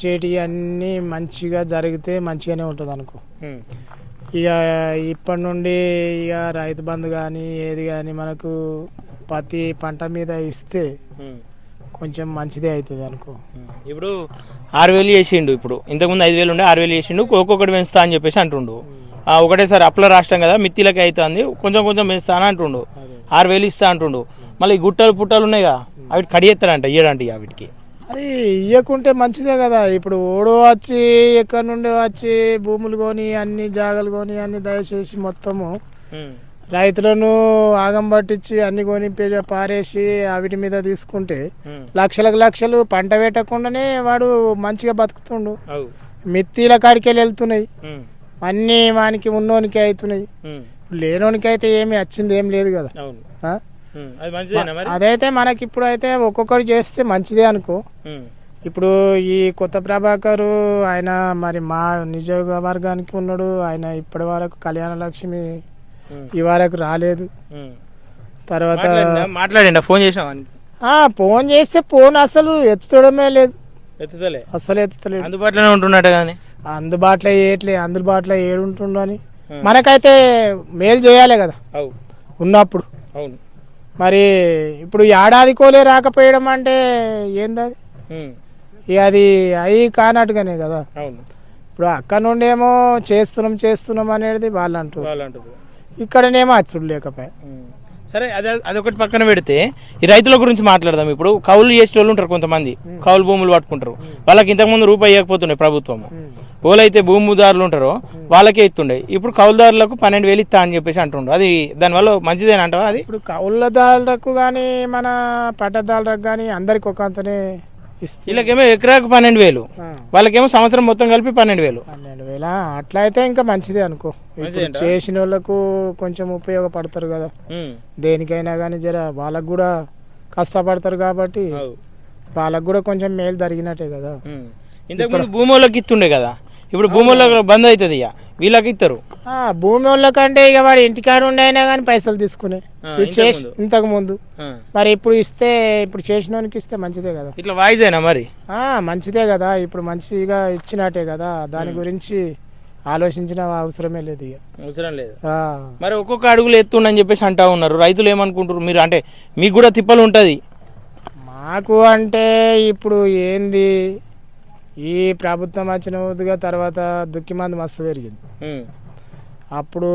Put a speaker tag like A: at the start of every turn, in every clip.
A: వచ్చేటి అన్నీ మంచిగా జరిగితే మంచిగానే ఉంటుంది అనుకో. ఇక ఇప్పటి నుండి ఇక రైతు బంధు కానీ ఏది కానీ మనకు ప్రతి పంట మీద ఇస్తే కొంచెం మంచిదే అవుతుంది అనుకో.
B: ఇప్పుడు 6,000 చేసిండు, ఇప్పుడు ఇంతకుముందు 5,000 ఉండే 6,000 చేసిండు, ఒక్కొక్కటి పెంచుతా అని చెప్పేసి అంటుండు. ఒకటేసారి అప్పుల రాష్ట్రం కదా, మిత్తిలకి అవుతుంది, కొంచెం కొంచెం పెంచుతా అని అంటుండు. 6,000 ఇస్తా అంటుండు. మళ్ళీ గుట్టలు పుట్టలు ఉన్నాయిగా, అవి కడిగేస్తాడంట, ఇయ్యడంట వీటికి.
A: అది ఇవ్వకుంటే మంచిదే కదా. ఇప్పుడు ఓడో వచ్చి ఎక్కడి నుండి వచ్చి భూములు కొని అన్ని జాగాలు కొని అన్ని దయచేసి మొత్తము రైతులను ఆగం పట్టించి అన్ని కొని పారేసి వాటి మీద తీసుకుంటే లక్షలకు లక్షలు పంట పెట్టకుండానే వాడు మంచిగా బతుకుతుండు. మిత్తిల కాడికి వెళ్తున్నాయి అన్ని, వానికి ఉన్నోనికి అవుతున్నాయి, లేనోనికి అయితే ఏమి వచ్చింది ఏం లేదు కదా. అదైతే మనకి ఇప్పుడు అయితే ఒక్కొక్కటి చేస్తే మంచిదే అనుకో. ఇప్పుడు ఈ కొత్త ప్రభాకర్ ఆయన మరి మా నియోజకవర్గానికి ఉన్నాడు, ఆయన ఇప్పటి వరకు కళ్యాణ లక్ష్మి ఈ వరకు రాలేదు. తర్వాత
B: మాట్లాడండి, ఫోన్ చేసాం,
A: ఫోన్ చేస్తే ఫోన్ అసలు ఎత్తుతడమే లేదు, అసలు ఎత్తుతలేదు.
B: అందుబాటులోనే ఉంటున్నట్టు కానీ
A: అందుబాటులో ఏడుంటుండో అని మనకైతే మేలు చేయాలి కదా ఉన్నప్పుడు. మరి ఇప్పుడు ఏడాది కోలే రాకపోయడం అంటే ఏందది, అది అయి కానట్టుగానే కదా. ఇప్పుడు అక్కడ నుండి ఏమో చేస్తున్నాం అనేది వాళ్ళు అంటారు, ఇక్కడనేమో అచ్చుడు లేకపోయా.
B: సరే, అదొకటి పక్కన పెడితే ఈ రైతుల గురించి మాట్లాడదాం. ఇప్పుడు కౌలు చేసే వాళ్ళు ఉంటారు, కొంతమంది కౌలు భూములు పట్టుకుంటారు, వాళ్ళకి ఇంతకుముందు రూపాయి ఇవ్వకపోతుండే ప్రభుత్వం. ఓలైతే భూమిదారులు ఉంటారో వాళ్ళకే ఇస్తుండే, ఇప్పుడు కౌలుదారులకు 12,000 ఇస్తా అని చెప్పేసి అంటుండ్రు. అది దానివల్ల మంచిదేనా అంటావా? అది
A: ఇప్పుడు కౌలుదారులకు కానీ మన పట్టదారులకు కానీ అందరికి ఒక అంతనే ఇస్తుంది.
B: వీళ్ళకేమో ఎకరాకు 12,000, వాళ్ళకేమో సంవత్సరం మొత్తం కలిపి 12,000.
A: అట్లా అయితే ఇంకా మంచిదే అనుకో. చేసిన వాళ్ళకు కొంచెం ఉపయోగపడతారు కదా, దేనికైనా కానీ జర వాళ్ళకు కూడా కష్టపడతారు కాబట్టి వాళ్ళకు కూడా కొంచెం మేలు జరిగినట్టే కదా.
B: ఇంతకుముందు భూమి వాళ్ళకి ఇస్తుండే కదా, ఇప్పుడు భూమి వాళ్ళకి బంద్ అవుతుంది, ఇక వీళ్ళకి ఇస్తారు.
A: భూమి వాళ్ళకంటే ఇక వాడు ఇంటికాడ ఉండి అయినా కానీ పైసలు తీసుకునే ఇంతకు ముందు. మరి ఇప్పుడు ఇస్తే, ఇప్పుడు చేసినోనికి ఇస్తే మంచిదే కదా.
B: ఇట్లా వాయిదేనా మరి?
A: మంచిదే కదా, ఇప్పుడు మంచిగా ఇచ్చినట్టే కదా, దాని గురించి ఆలోచించిన అవసరమే లేదు, ఇక
B: అవసరం లేదు. మరి ఒక్కొక్క అడుగులు ఎత్తుండని చెప్పేసి అంటా ఉన్నారు రైతులు. ఏమనుకుంటారు మీరు? అంటే మీకు కూడా తిప్పలు ఉంటది.
A: మాకు అంటే ఇప్పుడు ఏంది, ఈ ప్రభుత్వం వచ్చిన తర్వాత దుక్కి మంది మస్తు పెరిగింది. అప్పుడు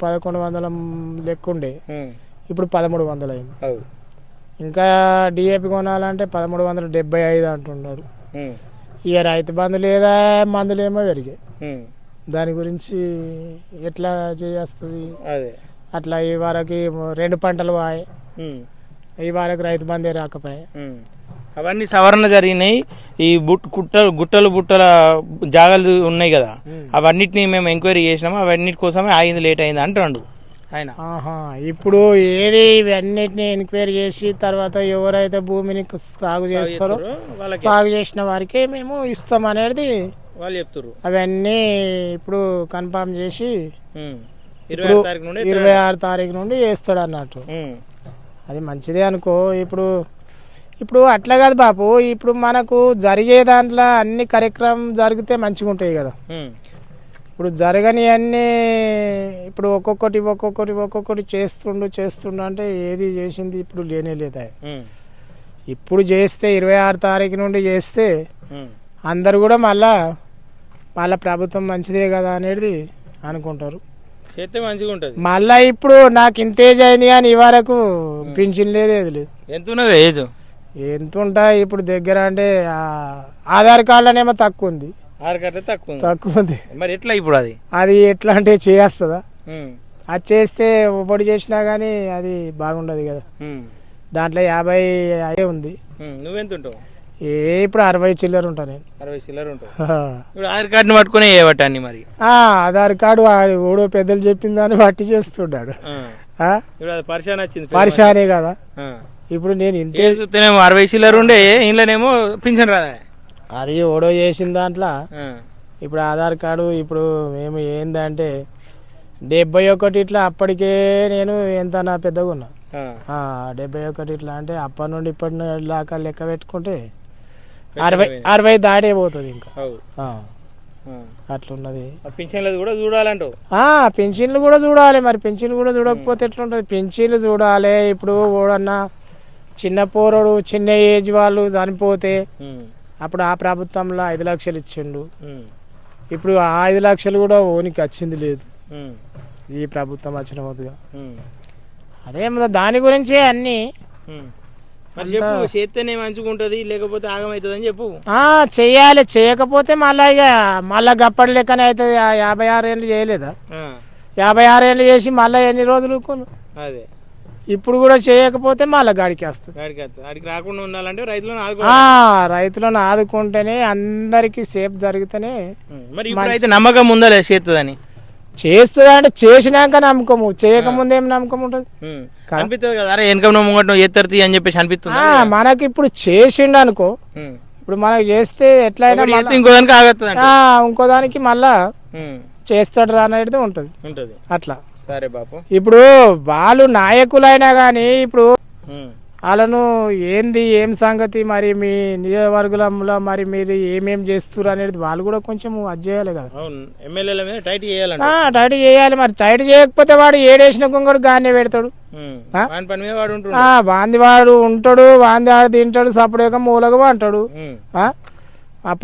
A: 1,100 లెక్కుండే, ఇప్పుడు 1,300 అయింది. ఇంకా డిఏపి కొనాలంటే 1,375 అంటున్నాడు. ఇక రైతు బంధు లేదా మందులేమో పెరిగాయి. దాని గురించి ఎట్లా చేస్తుంది? అట్లా ఈ వరకు 2 పంటలు వాయి, ఈ వరకు రైతు బందే రాకపోయాయి.
B: అవన్నీ సవరణ జరిగినాయి. ఈ గుట్టలు బుట్టల జాగాలు ఉన్నాయి కదా, అవన్నిటిని మేము ఎంక్వైరీ చేసినాము, అవన్నిటి కోసమే ఆగింది, లేట్ అయింది అంటాడు ఆయన.
A: ఇప్పుడు ఏది ఇవన్నిటిని ఎంక్వైరీ చేసి తర్వాత ఎవరైతే భూమిని సాగు చేస్తారో సాగు చేసిన వారికి మేము ఇస్తాం అనేది
B: వాళ్ళు చెప్తారు.
A: అవన్నీ ఇప్పుడు కన్ఫర్మ్ చేసి 26 తారీఖు నుండి చేస్తాడు అన్నట్టు. అది మంచిదే అనుకో. ఇప్పుడు అట్లా కాదు బాపు, ఇప్పుడు మనకు జరిగే దాంట్లో అన్ని కార్యక్రమం జరిగితే మంచిగా ఉంటాయి కదా. ఇప్పుడు జరగని అన్నీ ఇప్పుడు ఒక్కొక్కటి చేస్తుండు అంటే ఏది చేసింది ఇప్పుడు లేనే లేదా. ఇప్పుడు చేస్తే 26 తారీఖు నుండి చేస్తే అందరు కూడా మళ్ళా ప్రభుత్వం మంచిదే కదా అనేది అనుకుంటారు, మళ్ళా. ఇప్పుడు నాకు ఇంత ఏజ్ అయింది కానీ ఈ వరకు పింఛన్ లేదు, ఏది లేదు. ఎంత ఉంటాయి ఇప్పుడు దగ్గర అంటే ఆధార్ కార్డులోనేమో తక్కువ ఉంది,
B: మరి ఎట్లా ఇప్పుడు
A: అది ఎట్లా అంటే చేస్తుందా? అది చేస్తే ఒకటి చేసినా గానీ అది బాగుండదు కదా. దాంట్లో 50 ఉంది.
B: నువ్వెంత ఉంటావు?
A: ఇప్పుడు 60 చిల్లర ఉంటా నేను.
B: 60 చిల్లర ఉంటావు. ఆధార్ కార్డు పట్టుకుని ఏవటాన్ని మరి?
A: ఆధార్ కార్డు ఓడో పెద్దలు చెప్పిన దాన్ని బట్టి చేస్తున్నాడు. పరిశానే కదా. ఇప్పుడు నేను ఇంతే
B: 60 చిల్లర ఉండే ఇంట్లోనేమో పింఛన్ రాదా?
A: అది ఓడో చేసిన దాంట్లో ఇప్పుడు ఆధార్ కార్డు ఇప్పుడు మేము ఏందంటే 71 ఇట్లా అప్పటికే నేను ఎంత నా పెద్దగా ఉన్నా. 71 ఇట్లా అంటే అప్పటి నుండి ఇప్పటి దాకా లెక్క పెట్టుకుంటే 60 దాటే పోతుంది ఇంకా
B: అవు.
A: ఆ,
B: ఆ.
A: అట్లున్నది.
B: ఆ పింఛన్లది కూడా చూడాలంటావు.
A: పెన్షన్లు కూడా చూడాలి మరి. పెన్షన్లు కూడా చూడకపోతే ఎట్లుంటుంది? పెన్షన్లు చూడాలి. ఇప్పుడు ఎవడన్నా చిన్న పోరడు చిన్న ఏజ్ వాళ్ళు చనిపోతే అప్పుడు ఆ ప్రభుత్వంలో 5 లక్షలు ఇచ్చిండు. ఇప్పుడు ఆ 5 లక్షలు కూడా ఓనికి వచ్చింది లేదు ఈ ప్రభుత్వం వచ్చిన వద్దుగా. అదే దాని గురించే అన్ని
B: చేస్తేనే మంచిగుంటది, లేకపోతే ఆగమవుతుంది అని చెప్పు.
A: చెయ్యాలి. చేయకపోతే మళ్ళా గప్పటి లెక్కనే అవుతుంది. 56 ఏళ్ళు చేయలేదా? 56 ఏళ్ళు చేసి మళ్ళీ ఎన్ని రోజులు
B: అదే
A: ఇప్పుడు కూడా చేయకపోతే మళ్ళీ గాడికి వస్తుంది.
B: గాడికి రాకుండా ఉండాలంటే
A: రైతులను ఆదుకుంటేనే అందరికి సేఫ్ జరిగితేనే.
B: మరి ఇప్పుడైతే నమ్మకం ఉందా లేదు చేస్తుందని?
A: చేస్తుంది అంటే చేసినాక నమ్మకము, చేయకముందు ఏం నమ్మకం ఉంటుంది?
B: అనిపిస్తుంది కదా, అరే వెనక ముంగట ఎత్తర్తి అని చెప్పేసి అనిపిస్తుంది.
A: మనకి ఇప్పుడు చేసిండు అనుకో, ఇప్పుడు మనకు చేస్తే ఎట్లయినా
B: ఇంకో దానికి ఆగత్తది,
A: ఇంకో దానికి మళ్ళా చేస్తాడు రా అనేది ఉంటది అట్లా.
B: సరే బాపు,
A: ఇప్పుడు వాళ్ళు నాయకులైనా గానీ ఇప్పుడు వాళ్ళను ఏం సంగతి మరి మీ నియోజకవర్గంలో మరి మీరు ఏమేం చేస్తున్నారు అనేది వాళ్ళు కూడా కొంచెం అది చేయాలి కదా. టైట్ చేయాలి. మరి టైట్ చేయకపోతే వాడు ఏడేసిన కొంగడు గానే పెడతాడు. వాంది వాడు ఉంటాడు, వాంది వాడు తింటాడు, సపరేగా మూలగా అంటాడు,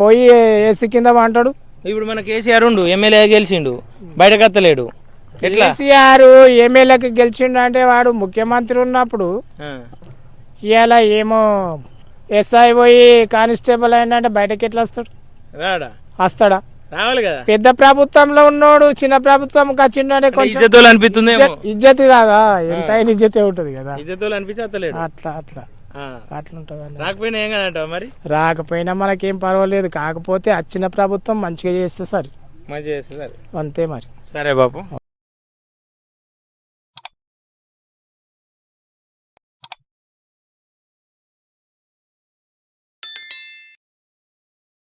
A: పోయి ఏసీ కింద అంటాడు.
B: ఇప్పుడు మన కేసీఆర్ ఉండు ఎమ్మెల్యే గెలిచిండు, బయటకు వస్తలేడు.
A: కేసీఆర్ ఎమ్మెల్యేకి గెలిచిండు అంటే వాడు ముఖ్యమంత్రి ఉన్నప్పుడు. ఇవాళ ఏమో ఎస్ఐ పోయి కానిస్టేబుల్ అయినంటే బయటకి ఎట్లా వస్తాడు? వస్తాడా?
B: రావాలి కదా.
A: పెద్ద ప్రభుత్వంలో ఉన్నాడు, చిన్న ప్రభుత్వం వచ్చిండు అంటే కొంచెం
B: అనిపిస్తుంది.
A: ఇజ్జత్ కాదా? ఎంత అయిన ఇజ్జతే ఉంటది కదా. అట్లా అట్లుంటది.
B: రాకపోయినా ఏం కదంటావు మరి?
A: రాకపోయినా మనకేం పర్వాలేదు, కాకపోతే వచ్చిన ప్రభుత్వం మంచిగా చేస్తే సరే,
B: మంచిగా చేస్తే సరే,
A: అంతే మరి.
B: సరే బాపు.